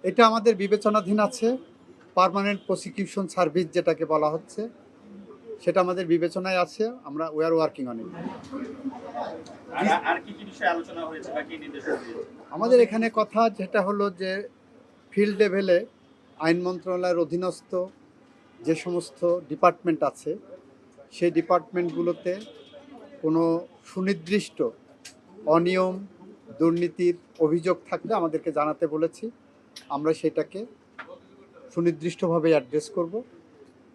এটা আমাদের বিবেচনাধীন আছে। পার্মানেন্ট প্রসিকিউশন সার্ভিস যেটাকে বলা হচ্ছে, সেটা আমাদের বিবেচনায় আছে। আমরা we are working on it. আর কি কি বিষয়ে আলোচনা হয়েছে বা কি নির্দেশনা দিয়েছে? আমাদের এখানে কথা যেটা হলো যে ফিল্ড লেভেলে আইন মন্ত্রণালয়ের অধীনস্থ যে সমস্ত ডিপার্টমেন্ট আছে, সেই ডিপার্টমেন্টগুলোতে কোনো সুনির্দিষ্ট অনিয়ম, দুর্নীতির অভিযোগ থাকলে আমাদেরকে জানাতে বলেছি। আমরা সেটাকে সুনির্দিষ্টভাবে অ্যাড্রেস করব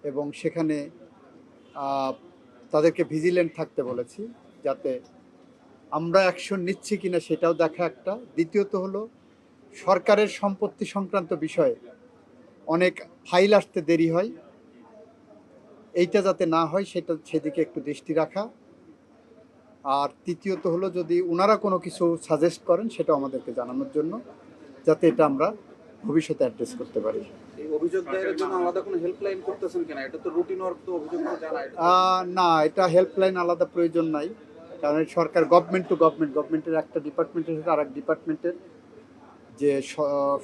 এবং সেখানে তাদেরকে ভিজিলেন্ট থাকতে বলেছি, যাতে আমরা অ্যাকশন নিচ্ছি কিনা সেটাও দেখা একটা। দ্বিতীয়ত হলো সরকারের সম্পত্তি সংক্রান্ত বিষয়ে অনেক ফাইল আসতে দেরি হয়, এইটা যাতে না হয় সেদিকে একটু দৃষ্টি রাখা। আর তৃতীয়ত হলো যদি ওনারা কোনো কিছু সাজেস্ট করেন সেটা আমাদেরকে জানানোর জন্য, যাতে এটা আমরা ভবিষ্যতে অ্যাড্রেস করতে পারি। এই অভিযোগ দায়েরের জন্য আলাদা কোনো হেল্পলাইন করতেছেন কিনা? এটা তো রুটিন ওয়ার্ক, তো অভিযোগ তো জানায়। না, এটা হেল্পলাইন আলাদা প্রয়োজন নাই, কারণ সরকার গভর্নমেন্ট টু গভর্নমেন্টের একটা ডিপার্টমেন্টের সাথে আরেক ডিপার্টমেন্টের যে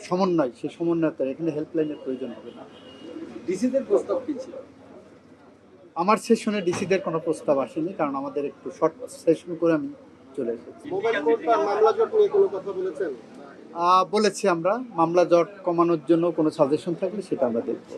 সমন্বয়, সেই সমন্বয়তা এখানে হেল্পলাইনের প্রয়োজন হবে না। ডিসিদের প্রস্তাব কি ছিল? আমার সেশনে ডিসিদের কোনো প্রস্তাব আসেনি, কারণ আমাদের একটু শর্ট সেশন করে আমি চলে এসেছি। মোবাইল কোর্ট আর মামলা জট নিয়ে কোনো কথা বলেছেন? বলেছি আমরা মামলা জট কমানোর জন্য কোনো সাজেশন থাকলে সেটা আমরা দেখব।